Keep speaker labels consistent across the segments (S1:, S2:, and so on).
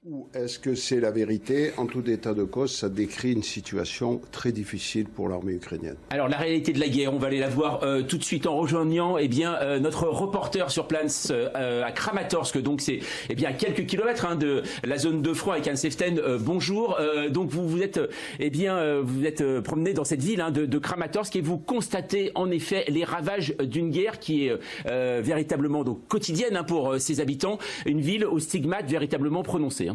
S1: Ou est-ce que c'est la vérité? En tout état de cause, ça décrit une situation très difficile pour l'armée ukrainienne.
S2: Alors la réalité de la guerre, on va aller la voir tout de suite en rejoignant notre reporter sur place à Kramatorsk. Donc c'est à quelques kilomètres de la zone de front avec Anne Seften. Bonjour. Donc vous êtes promené dans cette ville de Kramatorsk et vous constatez en effet les ravages d'une guerre qui est véritablement donc quotidienne pour ses habitants. Une ville au stigmate véritablement prononcé.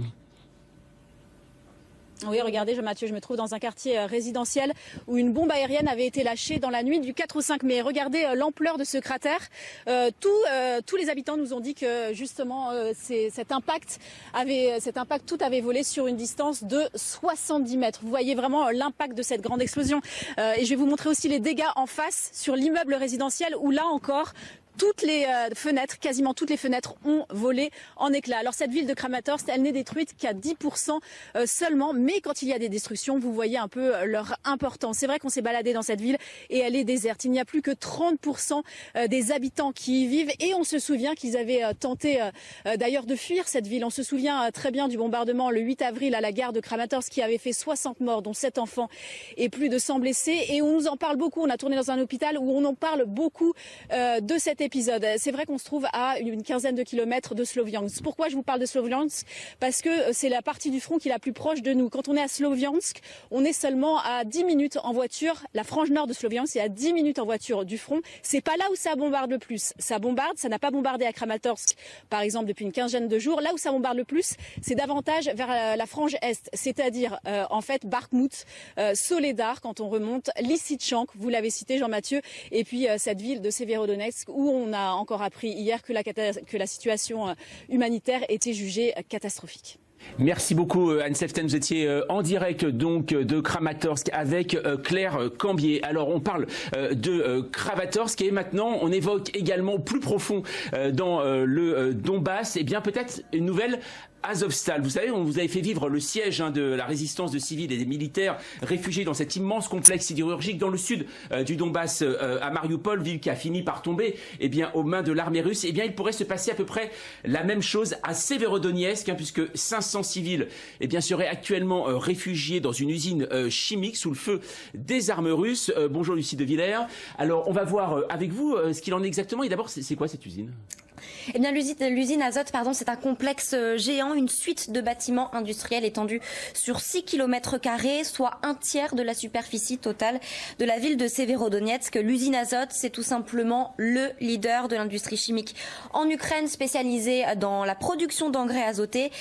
S3: Oui, regardez, Mathieu, je me trouve dans un quartier résidentiel où une bombe aérienne avait été lâchée dans la nuit du 4 au 5 mai. Regardez l'ampleur de ce cratère. Tous les habitants nous ont dit que justement cet impact, tout avait volé sur une distance de 70 mètres. Vous voyez vraiment l'impact de cette grande explosion. Et je vais vous montrer aussi les dégâts en face sur l'immeuble résidentiel où là encore, toutes les fenêtres, quasiment toutes les fenêtres ont volé en éclats. Alors cette ville de Kramatorsk, elle n'est détruite qu'à 10% seulement, mais quand il y a des destructions, vous voyez un peu leur importance. C'est vrai qu'on s'est baladé dans cette ville et elle est déserte. Il n'y a plus que 30% des habitants qui y vivent et on se souvient qu'ils avaient tenté d'ailleurs de fuir cette ville. On se souvient très bien du bombardement le 8 avril à la gare de Kramatorsk qui avait fait 60 morts, dont 7 enfants et plus de 100 blessés. Et on nous en parle beaucoup. On a tourné dans un hôpital où on en parle beaucoup de cet épisode. C'est vrai qu'on se trouve à une quinzaine de kilomètres de Sloviansk. Pourquoi je vous parle de Sloviansk? Parce que c'est la partie du front qui est la plus proche de nous. Quand on est à Sloviansk, on est seulement à 10 minutes en voiture. La frange nord de Sloviansk, c'est à 10 minutes en voiture du front. C'est pas là où ça bombarde le plus. Ça n'a pas bombardé à Kramatorsk, par exemple, depuis une quinzaine de jours. Là où ça bombarde le plus, c'est davantage vers la frange est, c'est-à-dire en fait Bakhmout, Soledar quand on remonte, Lysychansk, vous l'avez cité Jean-Mathieu, et puis cette ville de Severodonetsk où on a encore appris hier que la situation humanitaire était jugée catastrophique.
S2: Merci beaucoup Anne Seften, vous étiez en direct donc de Kramatorsk avec Claire Cambier. Alors on parle de Kramatorsk et maintenant on évoque également plus profond dans le Donbass, et bien peut-être une nouvelle Azovstal. Vous savez, on vous avait fait vivre le siège de la résistance de civils et des militaires réfugiés dans cet immense complexe sidérurgique dans le sud du Donbass à Mariupol, ville qui a fini par tomber aux mains de l'armée russe. Il pourrait se passer à peu près la même chose à Severodonetsk, puisque 500 civils seraient actuellement réfugiés dans une usine chimique sous le feu des armes russes. Bonjour Lucie de Villers. Alors on va voir avec vous ce qu'il en est exactement. Et d'abord, c'est quoi cette usine ?
S4: Eh bien, l'usine Azot, c'est un complexe géant, une suite de bâtiments industriels étendus sur 6 km², soit un tiers de la superficie totale de la ville de Severodonetsk. L'usine Azot, c'est tout simplement le leader de l'industrie chimique en Ukraine, spécialisée dans la production d'engrais azotés.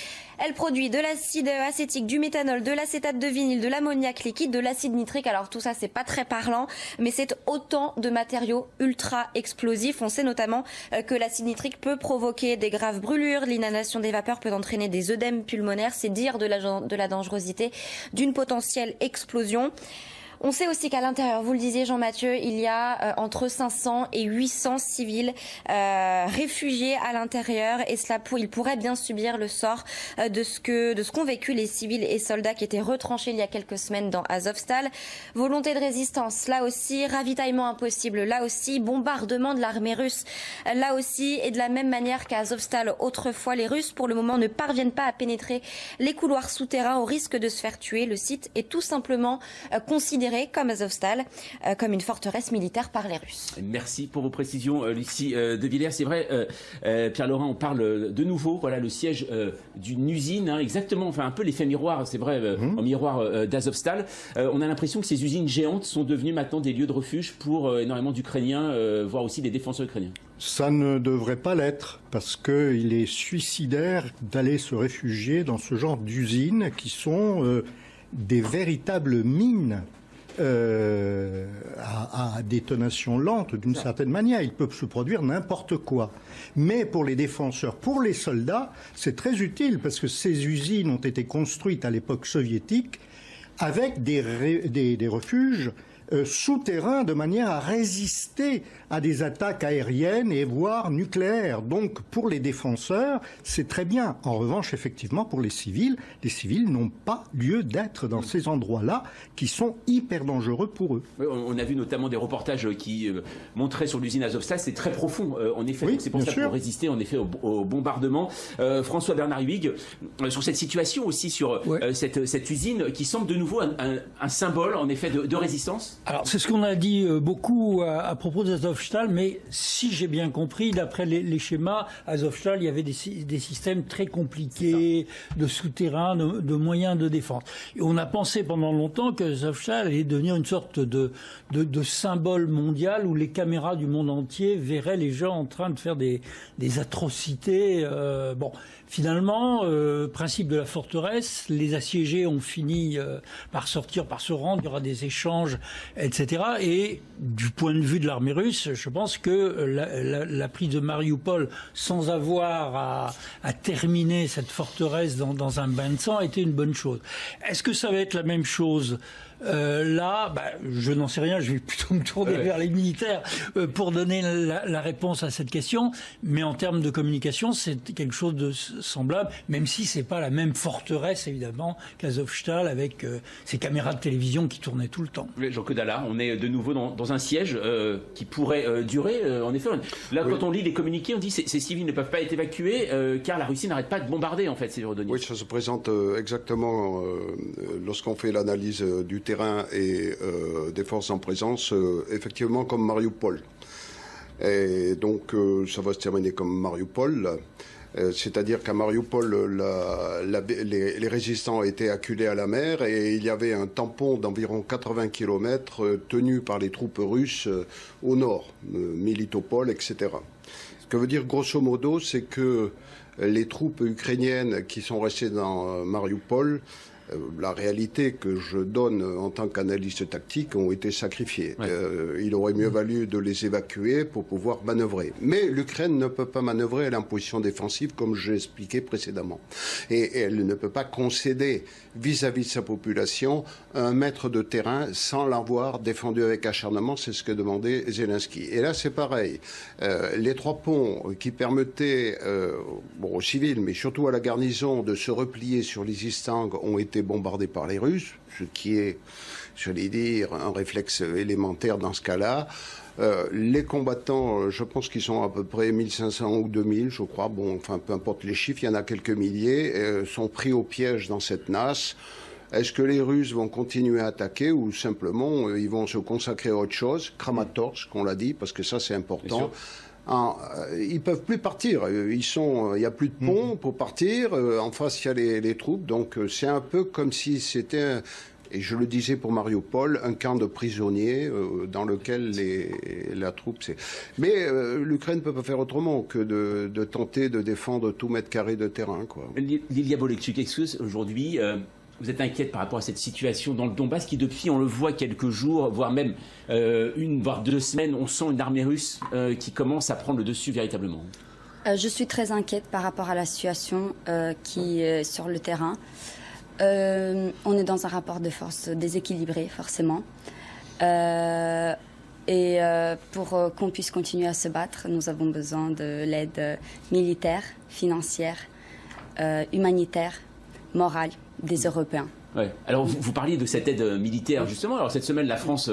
S4: Elle produit de l'acide acétique, du méthanol, de l'acétate de vinyle, de l'ammoniac liquide, de l'acide nitrique. Alors tout ça, c'est pas très parlant, mais c'est autant de matériaux ultra explosifs. On sait notamment que l'acide nitrique peut provoquer des graves brûlures. L'inhalation des vapeurs peut entraîner des œdèmes pulmonaires. C'est dire de la dangerosité d'une potentielle explosion. On sait aussi qu'à l'intérieur, vous le disiez Jean-Mathieu, il y a entre 500 et 800 civils réfugiés à l'intérieur et ils pourraient bien subir le sort de ce qu'ont vécu les civils et soldats qui étaient retranchés il y a quelques semaines dans Azovstal. Volonté de résistance, là aussi, ravitaillement impossible, là aussi, bombardement de l'armée russe, là aussi, et de la même manière qu'à Azovstal autrefois, les Russes pour le moment ne parviennent pas à pénétrer les couloirs souterrains au risque de se faire tuer. Le site est tout simplement considéré comme Azovstal, comme une forteresse militaire par les Russes.
S2: Merci pour vos précisions, Lucie de Villers. C'est vrai, Pierre-Laurent, on parle de nouveau, voilà, le siège d'une usine, exactement, enfin un peu l'effet miroir, c'est vrai, en miroir d'Azovstal. On a l'impression que ces usines géantes sont devenues maintenant des lieux de refuge pour énormément d'Ukrainiens, voire aussi des défenseurs ukrainiens.
S5: Ça ne devrait pas l'être, parce qu'il est suicidaire d'aller se réfugier dans ce genre d'usines qui sont des véritables mines. À détonation lente d'une certaine manière. Ils peuvent se produire n'importe quoi. Mais pour les défenseurs, pour les soldats, c'est très utile parce que ces usines ont été construites à l'époque soviétique avec des refuges souterrain de manière à résister à des attaques aériennes et voire nucléaires. Donc pour les défenseurs, c'est très bien. En revanche, effectivement, pour les civils n'ont pas lieu d'être dans ces endroits-là qui sont hyper dangereux pour eux.
S2: Oui, on a vu notamment des reportages qui montraient sur l'usine Azovstal, c'est très profond en effet,
S5: oui,
S2: c'est pour ça qu'il faut résister en effet au bombardement. François Bernard Huyghe, sur cette situation aussi, sur cette usine qui semble de nouveau un symbole en effet de résistance.
S6: Alors c'est ce qu'on a dit beaucoup à propos d'Azovstal, mais si j'ai bien compris, d'après les schémas, Azovstal, il y avait des systèmes très compliqués de souterrains, de moyens de défense. Et on a pensé pendant longtemps que Azovstal allait devenir une sorte de symbole mondial où les caméras du monde entier verraient les gens en train de faire des atrocités. Bon, finalement, principe de la forteresse, les assiégés ont fini par sortir, par se rendre, il y aura des échanges, etc. Et du point de vue de l'armée russe, je pense que la prise de Mariupol, sans avoir à terminer cette forteresse dans un bain de sang, était une bonne chose. Est-ce que ça va être la même chose là, je n'en sais rien, je vais plutôt me tourner vers les militaires pour donner la réponse à cette question, mais en termes de communication, c'est quelque chose de semblable, même si c'est pas la même forteresse, évidemment, qu'Azovstal, avec ces caméras de télévision qui tournaient tout le temps.
S2: Jean-Claude Allard, on est de nouveau dans un siège qui pourrait durer, en effet. Là, quand on lit les communiqués, on dit que ces civils ne peuvent pas être évacués, car la Russie n'arrête pas de bombarder, en fait, Séverodonetsk.
S1: Oui, ça se présente exactement lorsqu'on fait l'analyse du terrain et des forces en présence, effectivement comme Mariupol. Et donc ça va se terminer comme Mariupol, c'est-à-dire qu'à Mariupol, les résistants étaient acculés à la mer et il y avait un tampon d'environ 80 km tenu par les troupes russes au nord, Militopol, etc. Ce que veut dire grosso modo, c'est que les troupes ukrainiennes qui sont restées dans Mariupol, la réalité que je donne en tant qu'analyste tactique, ont été sacrifiées. Ouais. Il aurait mieux valu de les évacuer pour pouvoir manœuvrer. Mais l'Ukraine ne peut pas manœuvrer, elle est en position défensive, comme j'ai expliqué précédemment. Et elle ne peut pas concéder vis-à-vis de sa population 1 mètre de terrain sans l'avoir défendu avec acharnement, c'est ce que demandait Zelensky. Et là, c'est pareil. Les 3 ponts qui permettaient aux civils, mais surtout à la garnison, de se replier sur les Istang ont été bombardés par les Russes, ce qui est, j'allais dire, un réflexe élémentaire dans ce cas-là. Les combattants, je pense qu'ils sont à peu près 1500 ou 2000, je crois. Bon, enfin, peu importe les chiffres, il y en a quelques milliers, sont pris au piège dans cette nasse. Est-ce que les Russes vont continuer à attaquer ou simplement ils vont se consacrer à autre chose? Kramatorsk, qu'on l'a dit, parce que ça c'est important. Ils peuvent plus partir. Il y a plus de pont pour partir. En face, il y a les troupes. Donc, c'est un peu comme si c'était, et je le disais pour Mariupol, un camp de prisonniers dans lequel la troupe. Mais l'Ukraine ne peut pas faire autrement que de tenter de défendre tout mètre carré de terrain, quoi.
S2: Lilia Bolekchuk, excuse, aujourd'hui. Vous êtes inquiète par rapport à cette situation dans le Donbass qui, depuis, on le voit, quelques jours, voire même 1 voire 2 semaines, on sent une armée russe qui commence à prendre le dessus véritablement.
S7: Je suis très inquiète par rapport à la situation qui est sur le terrain. On est dans un rapport de force déséquilibré, forcément. Et pour qu'on puisse continuer à se battre, nous avons besoin de l'aide militaire, financière, humanitaire, morale des Européens.
S2: Ouais. Alors vous parliez de cette aide militaire justement. Alors cette semaine la France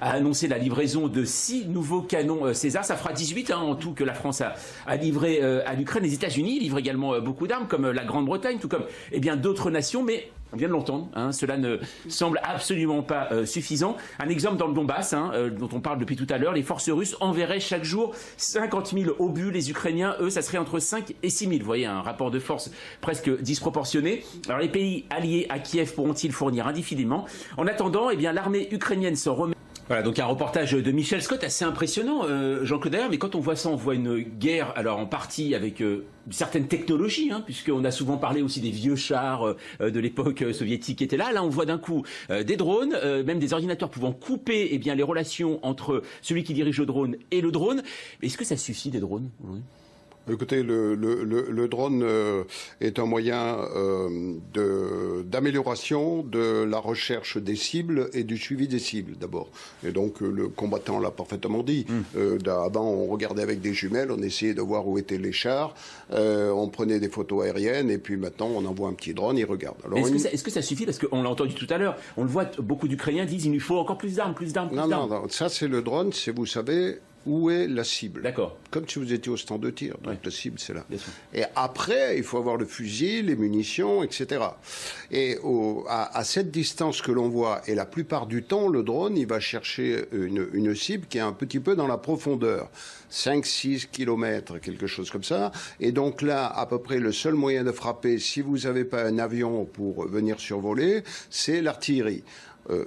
S2: a annoncé la livraison de 6 nouveaux canons César. Ça fera 18 en tout que la France a livré à l'Ukraine. Les États-Unis livrent également beaucoup d'armes, comme la Grande-Bretagne, tout comme d'autres nations. Mais on vient de l'entendre, cela ne semble absolument pas suffisant. Un exemple dans le Donbass, dont on parle depuis tout à l'heure, les forces russes enverraient chaque jour 50 000 obus. Les Ukrainiens, eux, ça serait entre 5 et 6 000. Vous voyez, un rapport de force presque disproportionné. Alors les pays alliés à Kiev pourront-ils fournir indéfiniment? En attendant, l'armée ukrainienne s'en remet. Voilà, donc un reportage de Michel Scott assez impressionnant, Jean-Claude Allard, mais quand on voit ça, on voit une guerre, alors en partie avec certaines technologies, puisqu'on a souvent parlé aussi des vieux chars de l'époque soviétique qui étaient là. Là, on voit d'un coup des drones, même des ordinateurs pouvant couper les relations entre celui qui dirige le drone et le drone. Est-ce que ça suffit, des drones? Oui.
S1: Écoutez, le drone est un moyen d'amélioration de la recherche des cibles et du suivi des cibles, d'abord. Et donc, le combattant l'a parfaitement dit. Avant, on regardait avec des jumelles, on essayait de voir où étaient les chars, on prenait des photos aériennes, et puis maintenant, on envoie un petit drone, il regarde. Alors,
S2: est-ce que ça suffit? Parce qu'on l'a entendu tout à l'heure, on le voit, beaucoup d'Ukrainiens disent il nous faut encore plus d'armes, plus d'armes, plus d'armes.
S1: Non, ça c'est le drone, c'est, vous savez, où est la cible.
S2: D'accord.
S1: Comme si vous étiez au stand de tir, donc la cible c'est là.
S2: Bien sûr.
S1: Et après, il faut avoir le fusil, les munitions, etc. Et à cette distance que l'on voit, et la plupart du temps, le drone, il va chercher une cible qui est un petit peu dans la profondeur. 5-6 kilomètres, quelque chose comme ça. Et donc là, à peu près le seul moyen de frapper, si vous n'avez pas un avion pour venir survoler, c'est l'artillerie.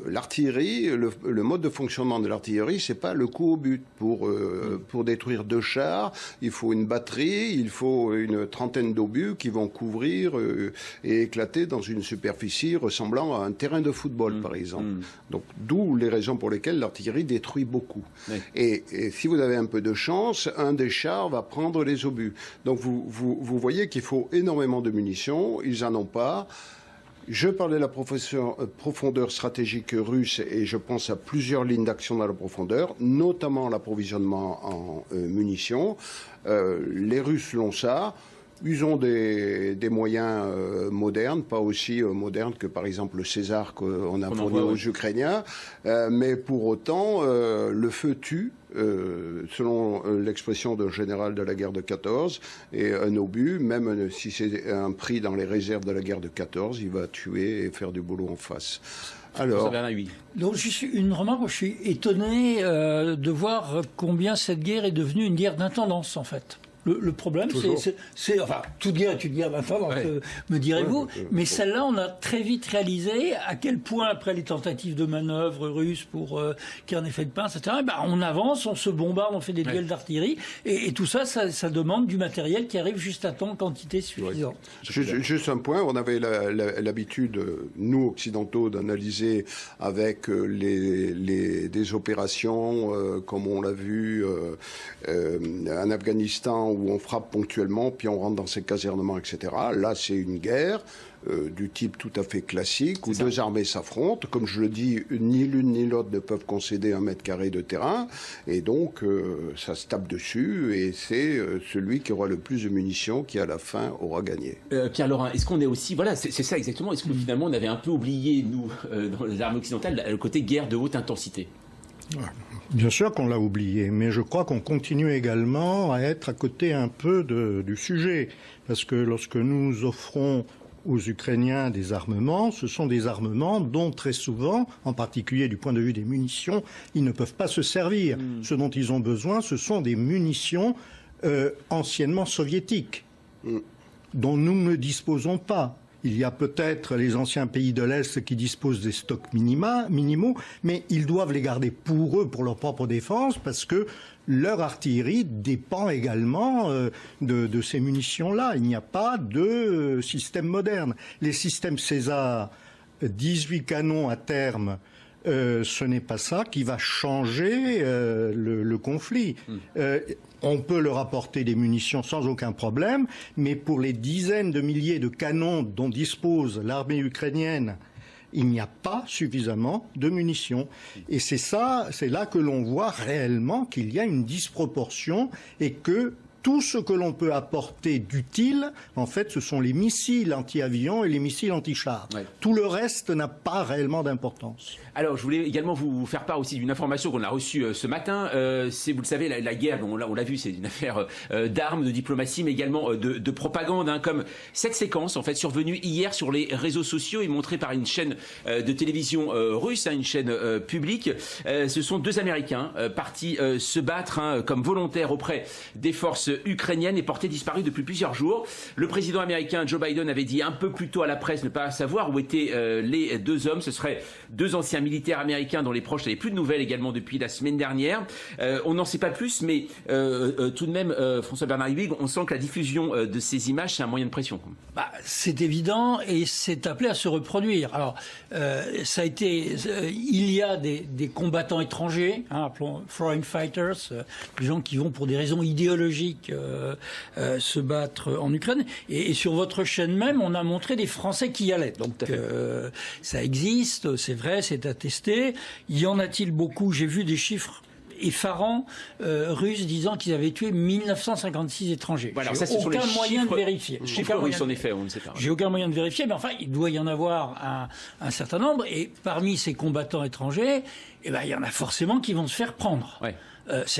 S1: L'artillerie, le mode de fonctionnement de l'artillerie, c'est pas le coup au but. Pour détruire 2 chars, il faut une batterie, il faut une trentaine d'obus qui vont couvrir et éclater dans une superficie ressemblant à un terrain de football, par exemple. Donc, d'où les raisons pour lesquelles l'artillerie détruit beaucoup. Oui. Et si vous avez un peu de chance, un des chars va prendre les obus. Donc, vous voyez qu'il faut énormément de munitions, ils en ont pas. Je parlais de la profondeur stratégique russe et je pense à plusieurs lignes d'action dans la profondeur, notamment l'approvisionnement en munitions. Les Russes l'ont ça. Ils ont des moyens modernes, pas aussi modernes que par exemple le César qu'on a fourni aux Ukrainiens, mais pour autant le feu tue, selon l'expression d'un général de la guerre de 14, et un obus, même si c'est un prix dans les réserves de la guerre de 14, il va tuer et faire du boulot en face. Alors,
S6: donc, une remarque, je suis étonné de voir combien cette guerre est devenue une guerre d'intendance en fait. Le problème, c'est enfin, toute guerre est une guerre d'intendance, me direz-vous, mais celle-là, on a très vite réalisé à quel point, après les tentatives de manœuvre russes pour qu'il y ait un effet de pince, etc., on avance, on se bombarde, on fait des duels d'artillerie, et tout ça, ça demande du matériel qui arrive juste à temps en quantité suffisante.
S1: Juste un point, on avait l'habitude, nous, occidentaux, d'analyser avec des opérations, comme on l'a vu en Afghanistan, où on frappe ponctuellement, puis on rentre dans ces casernements, etc. Là, c'est une guerre du type tout à fait classique, où 2 armées s'affrontent. Comme je le dis, ni l'une ni l'autre ne peuvent concéder 1 mètre carré de terrain, et donc ça se tape dessus, et c'est celui qui aura le plus de munitions qui, à la fin, aura gagné.
S2: Pierre Laurin, est-ce qu'on est aussi... Voilà, c'est ça exactement. Est-ce que finalement, on avait un peu oublié, nous, dans les armées occidentales, le côté guerre de haute intensité?
S5: Bien sûr qu'on l'a oublié, mais je crois qu'on continue également à être à côté un peu du sujet. Parce que lorsque nous offrons aux Ukrainiens des armements, ce sont des armements dont très souvent, en particulier du point de vue des munitions, ils ne peuvent pas se servir. Ce dont ils ont besoin, ce sont des munitions anciennement soviétiques, dont nous ne disposons pas. Il y a peut-être les anciens pays de l'Est qui disposent des stocks minimaux, mais ils doivent les garder pour eux, pour leur propre défense, parce que leur artillerie dépend également de ces munitions-là. Il n'y a pas de système moderne. Les systèmes César, 18 canons à terme, ce n'est pas ça qui va changer le conflit. On peut leur apporter des munitions sans aucun problème, mais pour les dizaines de milliers de canons dont dispose l'armée ukrainienne, il n'y a pas suffisamment de munitions. Et c'est là que l'on voit réellement qu'il y a une disproportion et que tout ce que l'on peut apporter d'utile, en fait, ce sont les missiles anti-avions et les missiles anti-chars. Tout le reste n'a pas réellement d'importance.
S2: Alors, je voulais également vous faire part aussi d'une information qu'on a reçue ce matin. C'est, vous le savez, la guerre, on l'a vu, c'est une affaire d'armes, de diplomatie, mais également de propagande, comme cette séquence, en fait, survenue hier sur les réseaux sociaux et montrée par une chaîne de télévision russe, une chaîne publique. Ce sont 2 Américains partis se battre comme volontaires auprès des forces ukrainiennes et portés disparus depuis plusieurs jours. Le président américain Joe Biden avait dit un peu plus tôt à la presse ne pas savoir où étaient les 2 hommes. Ce seraient 2 anciens militaires américains dont les proches n'avaient plus de nouvelles également depuis la semaine dernière. On n'en sait pas plus, mais tout de même, François-Bernard Hibig, on sent que la diffusion de ces images, c'est un moyen de pression.
S6: C'est évident et c'est appelé à se reproduire. Alors, ça a été, il y a des combattants étrangers, appelons foreign fighters, des gens qui vont pour des raisons idéologiques Soviétiques se battre en Ukraine. Et sur votre chaîne même, on a montré des Français qui y allaient. Donc ça existe, c'est vrai, c'est attesté. Y en a-t-il beaucoup? J'ai vu des chiffres effarants russes disant qu'ils avaient tué 1956 étrangers.
S2: Voilà,
S6: j'ai aucun moyen de vérifier.
S2: Chiffres russes, en effet, on ne sait pas.
S6: J'ai aucun moyen de vérifier, mais enfin, il doit y en avoir un certain nombre. Et parmi ces combattants étrangers, il y en a forcément qui vont se faire prendre. Ouais.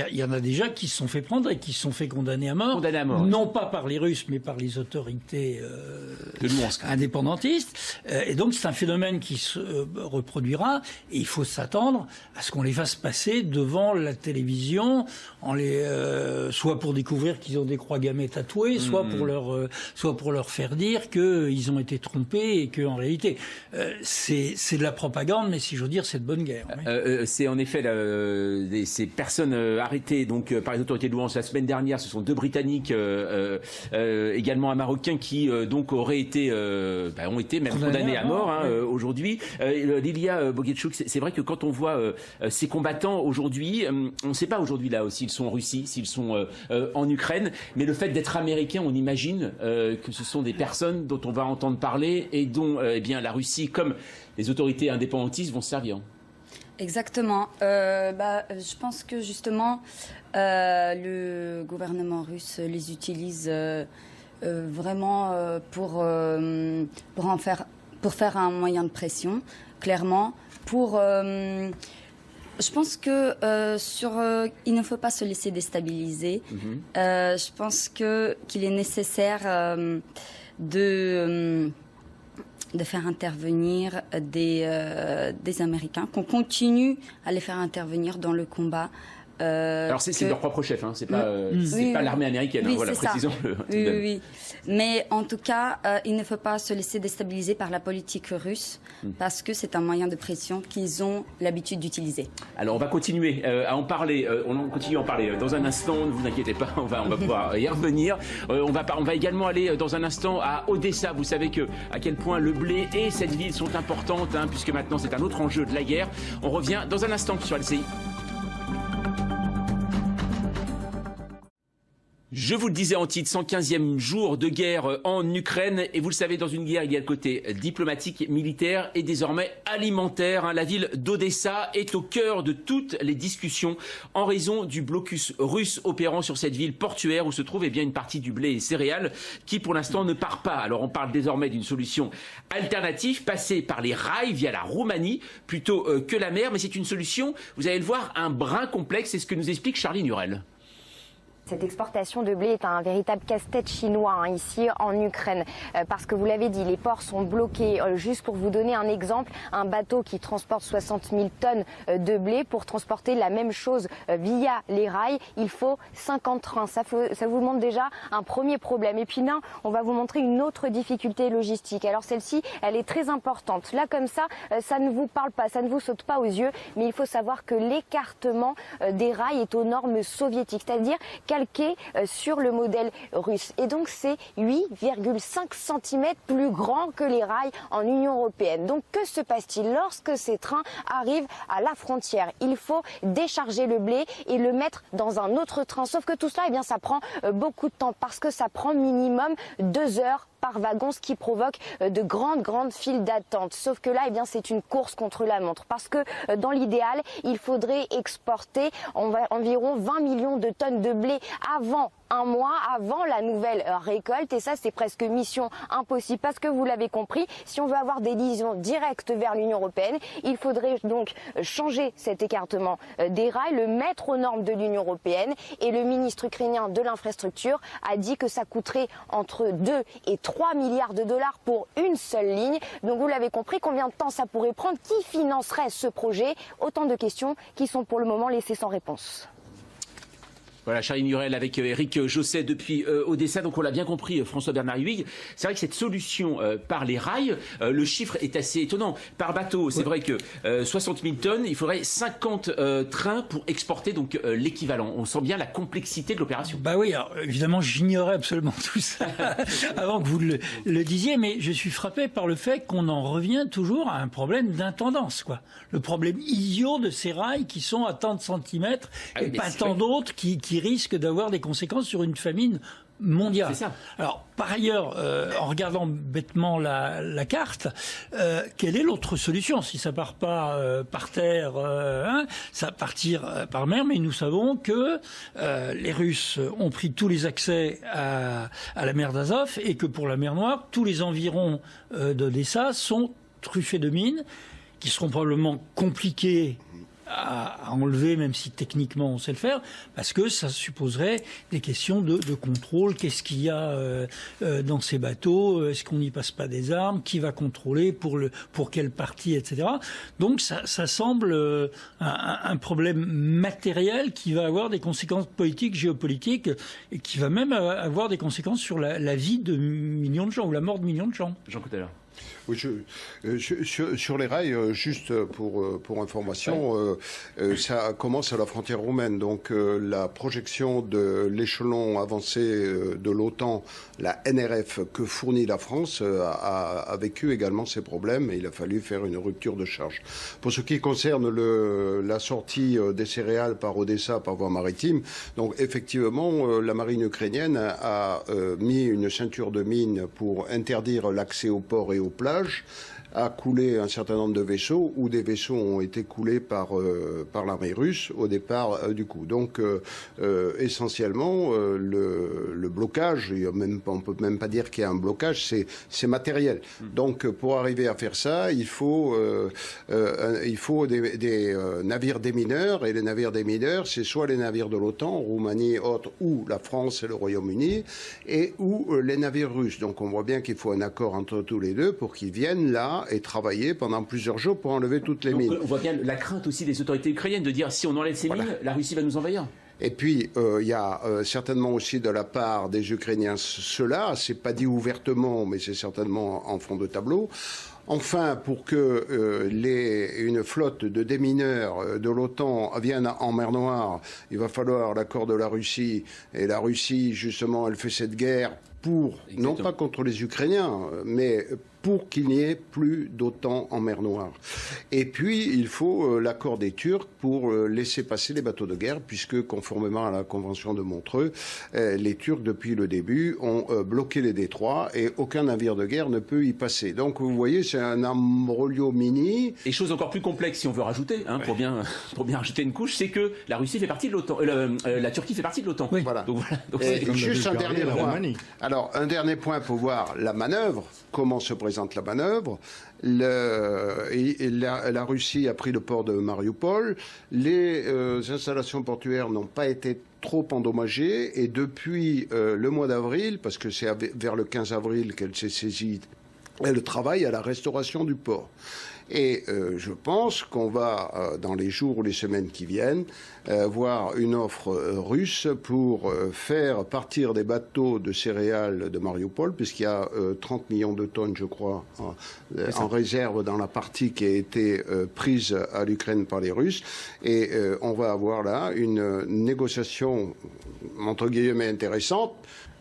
S6: Il y en a déjà qui se sont fait prendre et qui se sont fait condamner à mort, non pas par les Russes, mais par les autorités indépendantistes. Et donc c'est un phénomène qui se reproduira, et il faut s'attendre à ce qu'on les fasse passer devant la télévision, soit pour découvrir qu'ils ont des croix gammées tatouées, soit pour leur faire dire qu'ils ont été trompés et qu'en réalité c'est de la propagande, mais si j'ose dire c'est de bonne guerre.
S2: C'est en effet ces personnes arrêtés donc par les autorités de Louhans la semaine dernière. Ce sont 2 Britanniques, également un Marocain qui donc ont été même condamnés à mort aujourd'hui. Lilia Boguetchouk, c'est vrai que quand on voit ces combattants aujourd'hui, on ne sait pas aujourd'hui là s'ils sont en Russie, s'ils sont en Ukraine, mais le fait d'être américain, on imagine que ce sont des personnes dont on va entendre parler et dont la Russie, comme les autorités indépendantistes, vont se servir.
S7: Exactement. Je pense que justement, le gouvernement russe les utilise vraiment pour faire un moyen de pression, clairement. Je pense que il ne faut pas se laisser déstabiliser. Je pense qu'il est nécessaire de faire intervenir des Américains, qu'on continue à les faire intervenir dans le combat.
S2: Alors c'est leur propre chef, c'est pas l'armée américaine, précisons-le.
S7: Oui. Mais en tout cas, il ne faut pas se laisser déstabiliser par la politique russe, parce que c'est un moyen de pression qu'ils ont l'habitude d'utiliser.
S2: Alors on va continuer à en parler, on continue à en parler dans un instant, ne vous inquiétez pas, on va pouvoir y revenir. On va également aller dans un instant à Odessa. Vous savez à quel point le blé et cette ville sont importantes, puisque maintenant c'est un autre enjeu de la guerre. On revient dans un instant sur LCI. Je vous le disais en titre, 115e jour de guerre en Ukraine. Et vous le savez, dans une guerre, il y a le côté diplomatique, militaire et désormais alimentaire. La ville d'Odessa est au cœur de toutes les discussions en raison du blocus russe opérant sur cette ville portuaire où se trouve une partie du blé et céréales qui pour l'instant ne part pas. Alors on parle désormais d'une solution alternative, passer par les rails via la Roumanie plutôt que la mer. Mais c'est une solution, vous allez le voir, un brin complexe. C'est ce que nous explique Charlie Nurel.
S8: Cette exportation de blé est un véritable casse-tête chinois ici en Ukraine parce que vous l'avez dit, les ports sont bloqués. Juste pour vous donner un exemple, un bateau qui transporte 60 000 tonnes de blé, pour transporter la même chose via les rails, il faut 50 trains. Ça vous montre déjà un premier problème. Et puis là, on va vous montrer une autre difficulté logistique. Alors celle-ci, elle est très importante. Là comme ça, ça ne vous parle pas, ça ne vous saute pas aux yeux, mais il faut savoir que l'écartement des rails est aux normes soviétiques, c'est-à-dire calqué sur le modèle russe. Et donc c'est 8,5 cm plus grand que les rails en Union européenne. Donc que se passe-t-il lorsque ces trains arrivent à la frontière? Il faut décharger le blé et le mettre dans un autre train. Sauf que tout cela, ça prend beaucoup de temps parce que ça prend minimum 2 heures par wagon, ce qui provoque de grandes files d'attente. Sauf que là, c'est une course contre la montre parce que dans l'idéal, il faudrait exporter environ 20 millions de tonnes de blé avant un mois, avant la nouvelle récolte. Et ça, c'est presque mission impossible parce que vous l'avez compris, si on veut avoir des liaisons directes vers l'Union européenne, il faudrait donc changer cet écartement des rails, le mettre aux normes de l'Union européenne. Et le ministre ukrainien de l'infrastructure a dit que ça coûterait entre 2 et 3 milliards de dollars pour une seule ligne. Donc vous l'avez compris, combien de temps ça pourrait prendre? Qui financerait ce projet? Autant de questions qui sont pour le moment laissées sans réponse.
S2: Voilà, Charlie Nurel avec Éric Josset depuis Odessa. Donc on l'a bien compris, François-Bernard Huyghe. C'est vrai que cette solution par les rails, le chiffre est assez étonnant. Par bateau, c'est vrai que 60 000 tonnes, il faudrait 50 trains pour exporter donc l'équivalent. On sent bien la complexité de l'opération.
S6: Bah oui, alors, évidemment, j'ignorais absolument tout ça avant que vous le disiez, mais je suis frappé par le fait qu'on en revient toujours à un problème d'intendance, quoi. Le problème idiot de ces rails qui sont à tant de centimètres et pas tant d'autres qui qui risque d'avoir des conséquences sur une famine mondiale.
S2: C'est ça.
S6: Alors, par ailleurs, en regardant bêtement la carte, quelle est l'autre solution? Si ça part pas par terre, ça va partir par mer, mais nous savons que les Russes ont pris tous les accès à la mer d'Azov et que pour la mer Noire, tous les environs d'Odessa sont truffés de mines qui seront probablement compliquées à enlever, même si techniquement on sait le faire, parce que ça supposerait des questions de contrôle. Qu'est-ce qu'il y a dans ces bateaux? Est-ce qu'on n'y passe pas des armes? Qui va contrôler? Pour quelle partie, etc. Donc ça semble un problème matériel qui va avoir des conséquences politiques, géopolitiques, et qui va même avoir des conséquences sur la vie de millions de gens, ou la mort de millions de gens.
S2: Jean Coutelard.
S1: Oui, sur les rails, juste pour information, ça commence à la frontière roumaine. Donc la projection de l'échelon avancé de l'OTAN, la NRF, que fournit la France, a vécu également ces problèmes et il a fallu faire une rupture de charge. Pour ce qui concerne la sortie des céréales par Odessa, par voie maritime, donc effectivement, la marine ukrainienne a mis une ceinture de mines pour interdire l'accès aux ports et aux plages, a coulé un certain nombre de vaisseaux, où des vaisseaux ont été coulés par l'armée russe au départ du coup. Donc essentiellement, le blocage, on peut même pas dire qu'il y a un blocage, c'est matériel. Donc pour arriver à faire ça, il faut des navires démineurs, et les navires démineurs, c'est soit les navires de l'OTAN, Roumanie, autres, ou la France et le Royaume-Uni, ou les navires russes. Donc on voit bien qu'il faut un accord entre tous les deux pour qu'ils viennent là et travailler pendant plusieurs jours pour enlever toutes les mines.
S2: On voit bien la crainte aussi des autorités ukrainiennes de dire si on enlève ces mines, la Russie va nous envahir.
S1: Et puis, il y a certainement aussi de la part des Ukrainiens cela, c'est pas dit ouvertement, mais c'est certainement en fond de tableau. Enfin, pour que une flotte de démineurs de l'OTAN vienne en mer Noire, il va falloir l'accord de la Russie. Et la Russie, justement, elle fait cette guerre pour, non pas contre les Ukrainiens, mais pour qu'il n'y ait plus d'OTAN en mer Noire. Et puis, il faut l'accord des Turcs pour laisser passer les bateaux de guerre, puisque, conformément à la Convention de Montreux, les Turcs, depuis le début, ont bloqué les détroits et aucun navire de guerre ne peut y passer. Donc, vous voyez, c'est un imbroglio mini. Et
S2: chose encore plus complexe, si on veut rajouter, pour bien rajouter une couche, c'est que la Russie fait partie de l'OTAN, la Turquie fait partie de l'OTAN.
S1: Oui. Voilà.
S2: Donc, voilà. Donc,
S1: et juste un dernier point. Alors, un dernier point pour voir la manœuvre, comment se présente la manœuvre. La Russie a pris le port de Mariupol. Les installations portuaires n'ont pas été trop endommagées. Et depuis le mois d'avril, parce que c'est vers le 15 avril qu'elle s'est saisie, elle travaille à la restauration du port. Et je pense qu'on va, dans les jours ou les semaines qui viennent, voir une offre russe pour faire partir des bateaux de céréales de Mariupol, puisqu'il y a 30 millions de tonnes, je crois, en réserve dans la partie qui a été prise à l'Ukraine par les Russes. Et on va avoir là une négociation, entre guillemets, intéressante.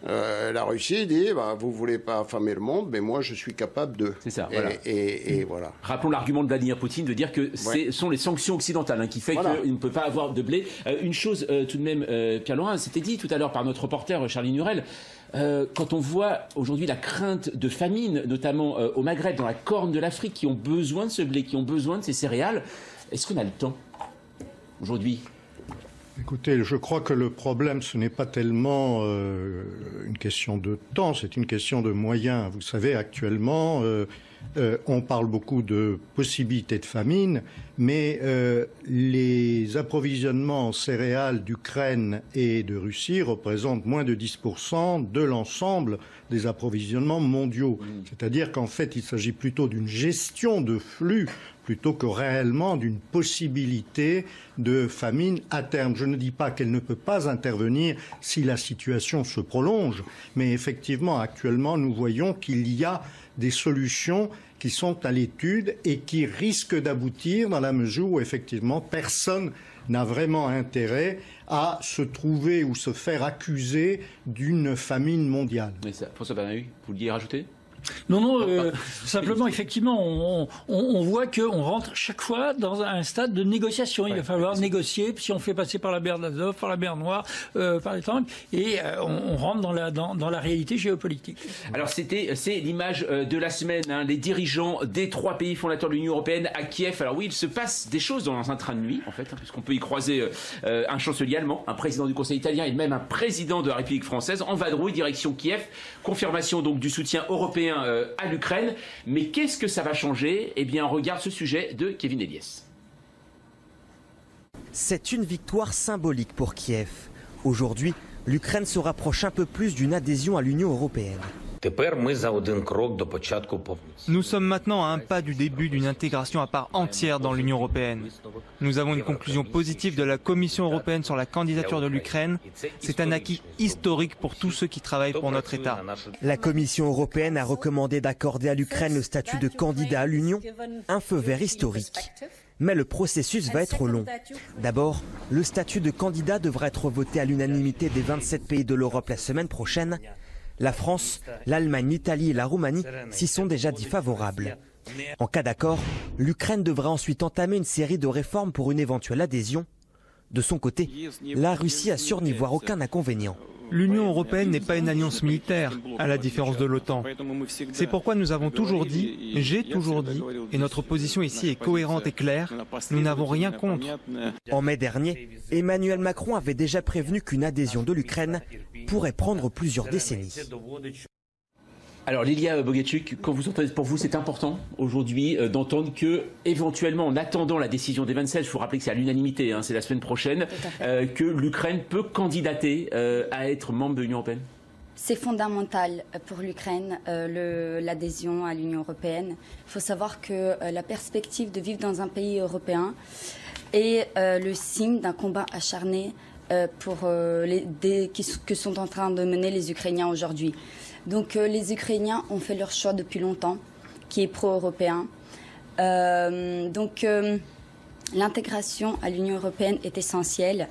S1: La Russie dit, vous voulez pas affamer le monde, mais moi je suis capable de.
S2: C'est ça. Voilà.
S1: Et voilà.
S2: Rappelons l'argument de Vladimir Poutine de dire que ce sont les sanctions occidentales qui fait qu'il ne peut pas avoir de blé. Une chose tout de même, Pierre-Laurent, c'était dit tout à l'heure par notre reporter Charlie Nurel. Quand on voit aujourd'hui la crainte de famine, notamment au Maghreb, dans la corne de l'Afrique, qui ont besoin de ce blé, qui ont besoin de ces céréales, est-ce qu'on a le temps aujourd'hui ?
S5: Écoutez, je crois que le problème, ce n'est pas tellement une question de temps, c'est une question de moyens. Vous savez, actuellement, on parle beaucoup de possibilités de famine, mais les approvisionnements en céréales d'Ukraine et de Russie représentent moins de 10% de l'ensemble des approvisionnements mondiaux. C'est-à-dire qu'en fait, il s'agit plutôt d'une gestion de flux plutôt que réellement d'une possibilité de famine à terme. Je ne dis pas qu'elle ne peut pas intervenir si la situation se prolonge, mais effectivement, actuellement, nous voyons qu'il y a des solutions qui sont à l'étude et qui risquent d'aboutir dans la mesure où, effectivement, personne n'a vraiment intérêt à se trouver ou se faire accuser d'une famine mondiale.
S2: Mais ça, François Bernahue, vous vouliez rajouter ?
S6: Non, simplement, effectivement, on voit qu'on rentre chaque fois dans un stade de négociation. Il va falloir négocier, si on fait passer par la mer d'Azov, par la mer Noire, par les tanks, et on rentre dans la réalité géopolitique.
S2: Alors c'est l'image de la semaine, hein, les dirigeants des 3 pays fondateurs de l'Union européenne à Kiev. Alors oui, il se passe des choses dans un train de nuit, en fait, hein, puisqu'on peut y croiser un chancelier allemand, un président du Conseil italien et même un président de la République française en vadrouille direction Kiev. Confirmation donc du soutien européen à l'Ukraine. Mais qu'est-ce que ça va changer? Eh bien, on regarde ce sujet de Kevin Eliès.
S9: C'est une victoire symbolique pour Kiev. Aujourd'hui, l'Ukraine se rapproche un peu plus d'une adhésion à l'Union européenne.
S10: Nous sommes maintenant à un pas du début d'une intégration à part entière dans l'Union européenne. Nous avons une conclusion positive de la Commission européenne sur la candidature de l'Ukraine. C'est un acquis historique pour tous ceux qui travaillent pour notre État.
S9: La Commission européenne a recommandé d'accorder à l'Ukraine le statut de candidat à l'Union, un feu vert historique. Mais le processus va être long. D'abord, le statut de candidat devra être voté à l'unanimité des 27 pays de l'Europe la semaine prochaine. La France, l'Allemagne, l'Italie et la Roumanie s'y sont déjà dit favorables. En cas d'accord, l'Ukraine devra ensuite entamer une série de réformes pour une éventuelle adhésion. De son côté, la Russie assure n'y voir aucun inconvénient.
S10: L'Union européenne n'est pas une alliance militaire, à la différence de l'OTAN. C'est pourquoi nous avons toujours dit, j'ai toujours dit, et notre position ici est cohérente et claire, nous n'avons rien contre.
S9: En mai dernier, Emmanuel Macron avait déjà prévenu qu'une adhésion de l'Ukraine pourrait prendre plusieurs décennies.
S2: Alors Lilia Bogacic, quand vous entendez, pour vous c'est important aujourd'hui d'entendre que éventuellement en attendant la décision des 27, il faut rappeler que c'est à l'unanimité, hein, c'est la semaine prochaine, que l'Ukraine peut candidater à être membre de l'Union européenne.
S7: C'est fondamental pour l'Ukraine, l'adhésion à l'Union européenne. Il faut savoir que la perspective de vivre dans un pays européen est le signe d'un combat acharné que sont en train de mener les Ukrainiens aujourd'hui. Donc les Ukrainiens ont fait leur choix depuis longtemps, qui est pro-européen. L'intégration à l'Union européenne est essentielle.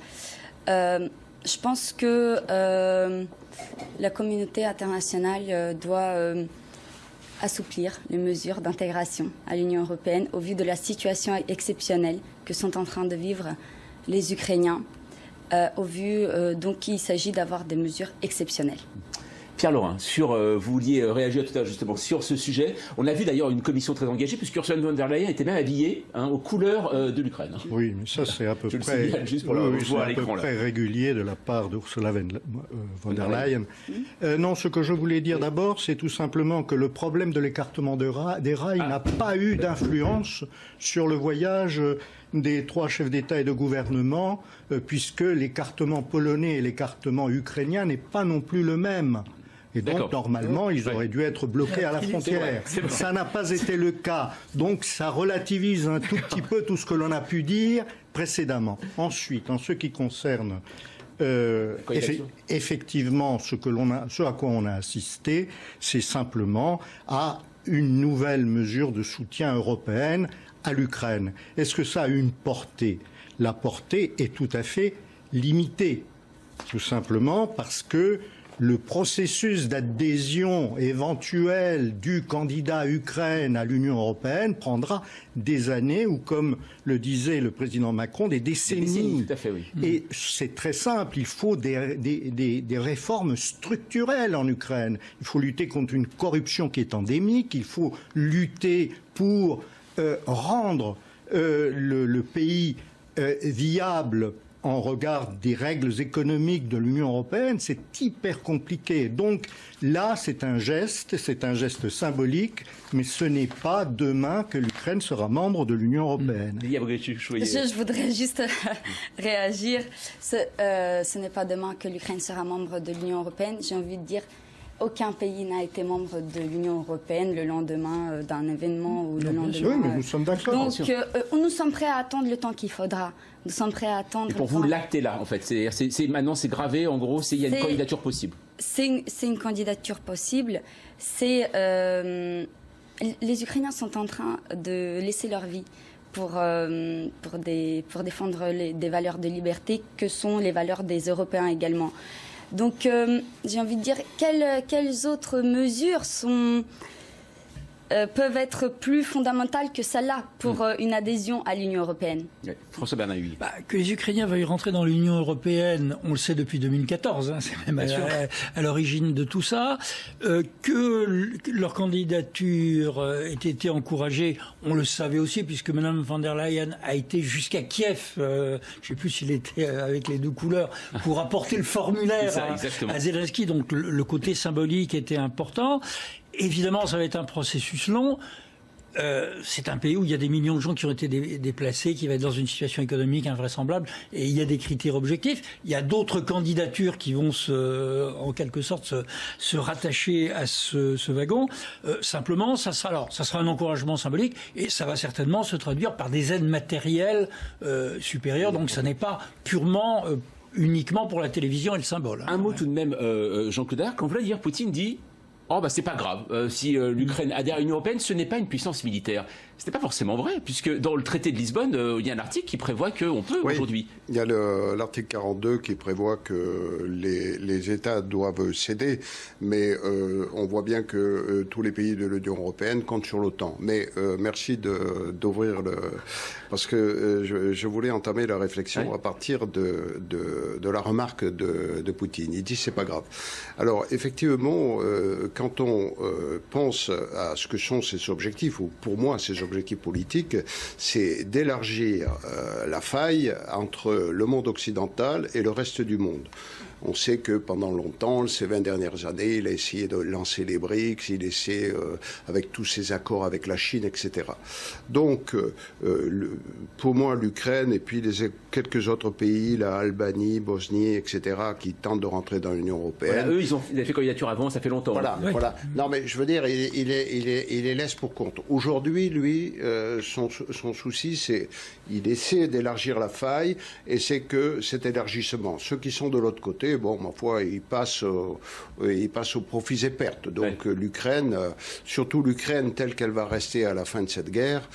S7: Je pense que la communauté internationale doit assouplir les mesures d'intégration à l'Union européenne au vu de la situation exceptionnelle que sont en train de vivre les Ukrainiens, au vu donc qu'il s'agit d'avoir des mesures exceptionnelles.
S2: Pierre Laurin, vous vouliez réagir tout à l'heure justement sur ce sujet. On a vu d'ailleurs une commission très engagée puisque Ursula von der Leyen était même habillée aux couleurs de l'Ukraine.
S5: Oui, mais ça c'est à peu près régulier de la part d'Ursula von der Leyen. Non, ce que je voulais dire d'abord, c'est tout simplement que le problème de l'écartement des rails n'a pas eu d'influence sur le voyage des 3 chefs d'État et de gouvernement, puisque l'écartement polonais et l'écartement ukrainien n'est pas non plus le même. Et donc, normalement, ils auraient dû être bloqués à la frontière. Ça n'a pas été le cas. Donc, ça relativise un tout petit peu tout ce que l'on a pu dire précédemment. Ensuite, en ce qui concerne effectivement ce à quoi on a assisté, c'est simplement à une nouvelle mesure de soutien européenne à l'Ukraine. Est-ce que ça a une portée? La portée est tout à fait limitée, tout simplement parce que le processus d'adhésion éventuelle du candidat Ukraine à l'Union européenne prendra des années ou, comme le disait le président Macron, des décennies.
S2: Tout à fait, oui.
S5: Et c'est très simple, il faut des réformes structurelles en Ukraine. Il faut lutter contre une corruption qui est endémique, il faut lutter pour rendre le pays viable en regard des règles économiques de l'Union européenne, c'est hyper compliqué. Donc là, c'est un geste symbolique, mais ce n'est pas demain que l'Ukraine sera membre de l'Union européenne.
S7: Je voudrais juste réagir. Ce n'est pas demain que l'Ukraine sera membre de l'Union européenne. J'ai envie de dire, aucun pays n'a été membre de l'Union européenne le lendemain d'un événement ou le lendemain.
S5: Oui, mais nous sommes d'accord.
S7: Donc, nous sommes prêts à attendre le temps qu'il faudra. Nous sommes prêts à attendre.
S2: Et pour vous, l'acte est là, en fait. Maintenant, c'est gravé. En gros, il y a une candidature possible.
S7: C'est une candidature possible. Les Ukrainiens sont en train de laisser leur vie pour défendre des valeurs de liberté que sont les valeurs des Européens également. Donc, j'ai envie de dire, quelles autres mesures sont peuvent être plus fondamentales que celles-là pour une adhésion à l'Union européenne.
S2: François Bernahui.
S6: Que les Ukrainiens veuillent rentrer dans l'Union européenne, on le sait depuis 2014, hein, c'est même à l'origine de tout ça. Que leur candidature ait été encouragée, on le savait aussi, puisque Mme von der Leyen a été jusqu'à Kiev, je ne sais plus s'il était avec les deux couleurs, pour apporter le formulaire à Zelensky, donc le côté symbolique était important. Évidemment, ça va être un processus long. C'est un pays où il y a des millions de gens qui ont été déplacés, qui va être dans une situation économique invraisemblable, et il y a des critères objectifs. Il y a d'autres candidatures qui vont en quelque sorte se rattacher à ce wagon. Simplement, ça sera un encouragement symbolique, et ça va certainement se traduire par des aides matérielles supérieures. Donc, ça n'est pas purement uniquement pour la télévision et le symbole.
S2: Un mot tout de même, Jean-Claude Dair, quand Vladimir Poutine dit oh bah c'est pas grave, si l'Ukraine adhère à l'Union européenne, ce n'est pas une puissance militaire. Ce n'est pas forcément vrai, puisque dans le traité de Lisbonne, il y a un article qui prévoit qu'on peut aujourd'hui.
S1: Il y a l'article 42 qui prévoit que les États doivent céder, mais on voit bien que tous les pays de l'Union européenne comptent sur l'OTAN. Mais merci d'ouvrir parce que je voulais entamer la réflexion à partir de la remarque de Poutine. Il dit c'est pas grave. Alors effectivement, quand on pense à ce que sont ses objectifs, ou pour moi ses objectifs politiques, c'est d'élargir la faille entre le monde occidental et le reste du monde. On sait que pendant longtemps, ces 20 dernières années, il a essayé de lancer les BRICS, il essaie, avec tous ses accords avec la Chine, etc. Donc, pour moi, l'Ukraine et puis quelques autres pays, la Albanie, Bosnie, etc., qui tentent de rentrer dans l'Union européenne.
S2: Voilà, eux, ils ont fait candidature avant, ça fait longtemps.
S1: Voilà, voilà. Non, mais je veux dire, il les laisse pour compte. Aujourd'hui, lui, son souci, c'est il essaie d'élargir la faille, et c'est que cet élargissement, ceux qui sont de l'autre côté, bon, ma foi, ils passent aux profits et pertes. Donc l'Ukraine, surtout l'Ukraine telle qu'elle va rester à la fin de cette guerre,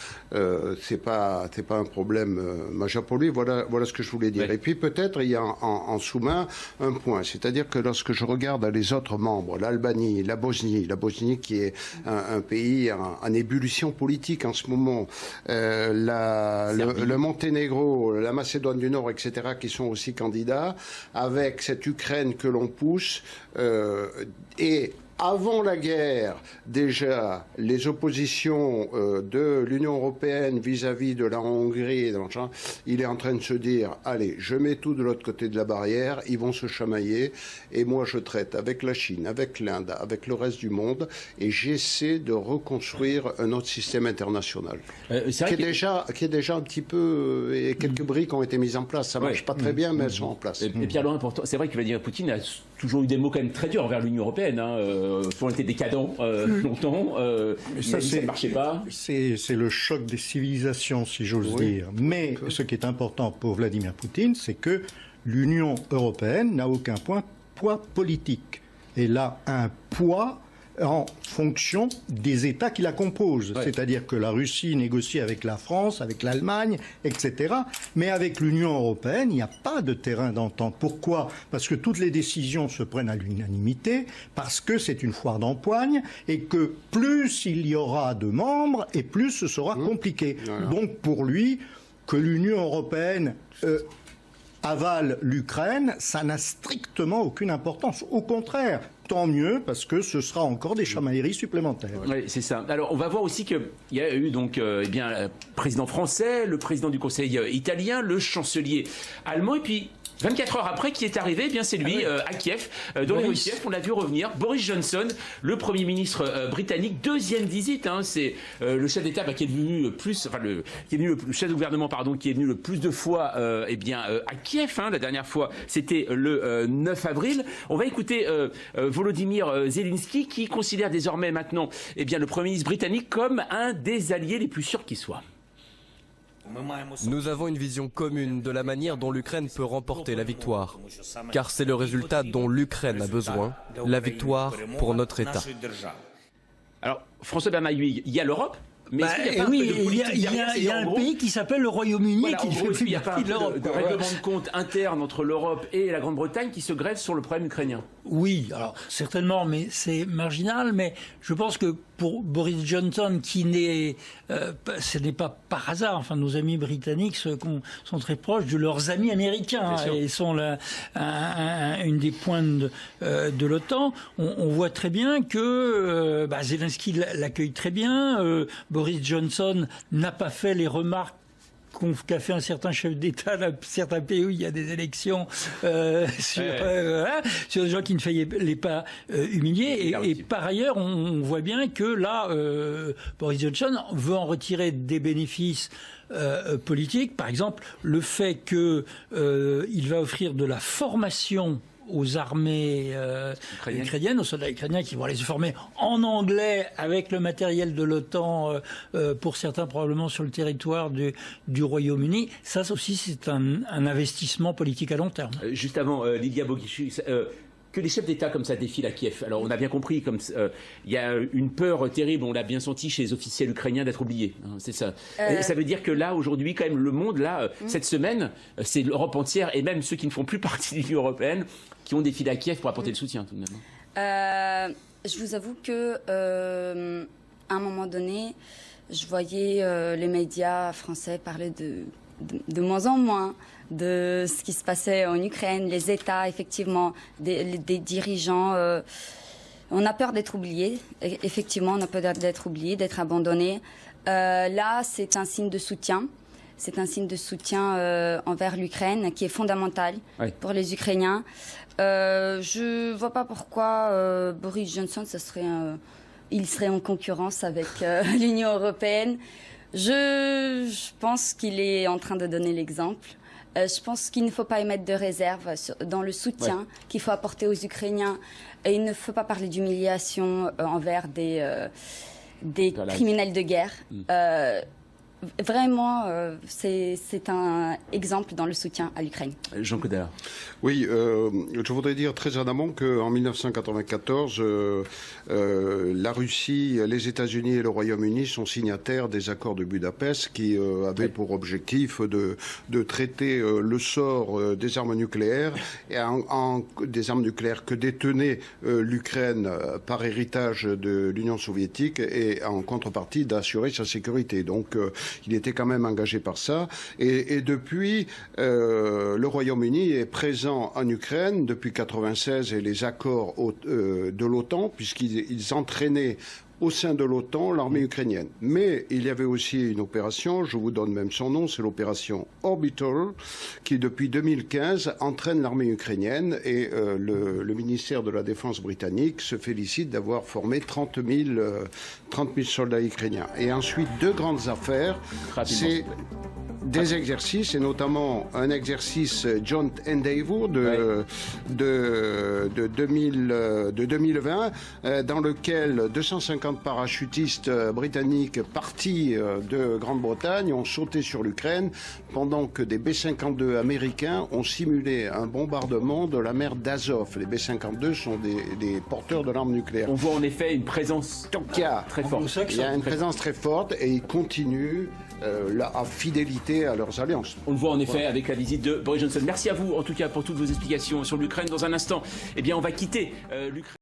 S1: c'est pas un problème majeur pour lui. Voilà ce que je voulais dire. Et puis peut-être il y a en sous-main un point, c'est-à-dire que lorsque je regarde les autres membres, l'Albanie, la Bosnie qui est un pays en ébullition politique en ce moment, le Monténégro, la Macédoine du Nord, etc., qui sont aussi candidats, avec cette Ukraine que l'on pousse, et avant la guerre, déjà, les oppositions de l'Union européenne vis-à-vis de la Hongrie, il est en train de se dire, allez, je mets tout de l'autre côté de la barrière, ils vont se chamailler, et moi je traite avec la Chine, avec l'Inde, avec le reste du monde, et j'essaie de reconstruire un autre système international, qui est déjà un petit peu, et quelques briques ont été mises en place. Ça marche pas très bien, mais elles sont en place.
S2: Et Pierre Laurent, c'est vrai que Vladimir Poutine a toujours eu des mots quand même très durs envers l'Union européenne. On était décadents longtemps, ça ne marchait pas.
S5: C'est le choc des civilisations, si j'ose dire. Mais ce qui est important pour Vladimir Poutine, c'est que l'Union européenne n'a aucun poids politique. Elle a un poids en fonction des États qui la composent. C'est-à-dire que la Russie négocie avec la France, avec l'Allemagne, etc. Mais avec l'Union européenne, il n'y a pas de terrain d'entente. Pourquoi ? Parce que toutes les décisions se prennent à l'unanimité, parce que c'est une foire d'empoigne, et que plus il y aura de membres, et plus ce sera compliqué. Donc pour lui, que l'Union européenne avale l'Ukraine, ça n'a strictement aucune importance. Au contraire, tant mieux, parce que ce sera encore des chamailleries supplémentaires.
S2: Oui, c'est ça. Alors, on va voir aussi qu'il y a eu donc, le président français, le président du Conseil italien, le chancelier allemand, et puis 24 heures après, qui est arrivé, c'est lui, à Kiev, dans les rues de Kiev, on l'a vu revenir, Boris Johnson, le Premier ministre britannique, deuxième visite, c'est le chef d'État qui est venu le plus, le chef de gouvernement, qui est venu le plus de fois, à Kiev, la dernière fois, c'était le 9 avril. On va écouter Volodymyr Zelensky, qui considère désormais maintenant, le Premier ministre britannique comme un des alliés les plus sûrs qui soit.
S11: Nous avons une vision commune de la manière dont l'Ukraine peut remporter la victoire, car c'est le résultat dont l'Ukraine a besoin, la victoire pour notre État.
S2: Alors, François Bernahui, il y a l'Europe, Mais
S6: il y a un pays qui s'appelle le Royaume-Uni qui fait plus partie de l'Europe.
S2: Il y a un règlement de compte interne entre l'Europe et la Grande-Bretagne qui se greffe sur le problème ukrainien.
S6: Oui, alors certainement, mais c'est marginal. Mais je pense que pour Boris Johnson, ce n'est pas par hasard. Enfin, nos amis britanniques sont très proches de leurs amis américains et sont une des pointes de l'OTAN. On voit très bien que Zelensky l'accueille très bien. Boris Johnson n'a pas fait les remarques qu'a fait un certain chef d'État dans certains pays où il y a des élections sur des gens qui ne fallait pas humilier. Et par ailleurs, on voit bien que là, Boris Johnson veut en retirer des bénéfices politiques. Par exemple, le fait qu'il va offrir de la formation aux armées ukrainiennes, aux soldats ukrainiens qui vont aller se former en anglais avec le matériel de l'OTAN, pour certains probablement sur le territoire du Royaume-Uni. Ça aussi, c'est un investissement politique à long terme.
S2: Juste avant, Lydia Boguichu, que les chefs d'État comme ça défilent à Kiev. Alors on a bien compris, il y a une peur terrible, on l'a bien senti chez les officiels ukrainiens d'être oubliés. Hein, c'est ça. Ça veut dire que là, aujourd'hui, quand même, le monde, là, cette semaine, c'est l'Europe entière et même ceux qui ne font plus partie de l'Union européenne qui ont défilé à Kiev pour apporter le soutien tout de même.
S7: Je vous avoue que à un moment donné, je voyais les médias français parler de moins en moins de ce qui se passait en Ukraine, les États, effectivement, des dirigeants. On a peur d'être oubliés. Effectivement, on a peur d'être oubliés, d'être abandonnés. Là, c'est un signe de soutien. C'est un signe de soutien envers l'Ukraine qui est fondamental pour les Ukrainiens. Je ne vois pas pourquoi Boris Johnson, il serait en concurrence avec l'Union européenne. Je pense qu'il est en train de donner l'exemple. Je pense qu'il ne faut pas émettre de réserve dans le soutien qu'il faut apporter aux Ukrainiens. Et il ne faut pas parler d'humiliation envers des criminels de guerre. Vraiment, c'est un exemple dans le soutien à l'Ukraine.
S2: Jean Caudard.
S1: Oui, je voudrais dire très en amont qu'en 1994, la Russie, les États-Unis et le Royaume-Uni sont signataires des accords de Budapest qui avaient pour objectif de traiter le sort des armes nucléaires, et des armes nucléaires que détenait l'Ukraine par héritage de l'Union soviétique, et en contrepartie d'assurer sa sécurité. Donc, il était quand même engagé par ça. Et depuis, le Royaume-Uni est présent en Ukraine depuis 1996 et les accords de l'OTAN, puisqu'ils entraînaient au sein de l'OTAN l'armée ukrainienne. Mais il y avait aussi une opération, je vous donne même son nom, c'est l'opération Orbital, qui depuis 2015 entraîne l'armée ukrainienne, et le ministère de la Défense britannique se félicite d'avoir formé 30 000 soldats ukrainiens. Et ensuite, deux grandes affaires, c'est des exercices, et notamment un exercice Joint Endeavour de 2020, dans lequel 250 parachutistes britanniques partis de Grande-Bretagne ont sauté sur l'Ukraine pendant que des B-52 américains ont simulé un bombardement de la mer d'Azov. Les B-52 sont des porteurs de l'arme nucléaire.
S2: On voit en effet une présence très forte.
S1: Il y a une présence très forte, et ils continuent à fidélité à leurs alliances.
S2: On le voit en effet avec la visite de Boris Johnson. Merci à vous en tout cas pour toutes vos explications sur l'Ukraine. Dans un instant, on va quitter l'Ukraine.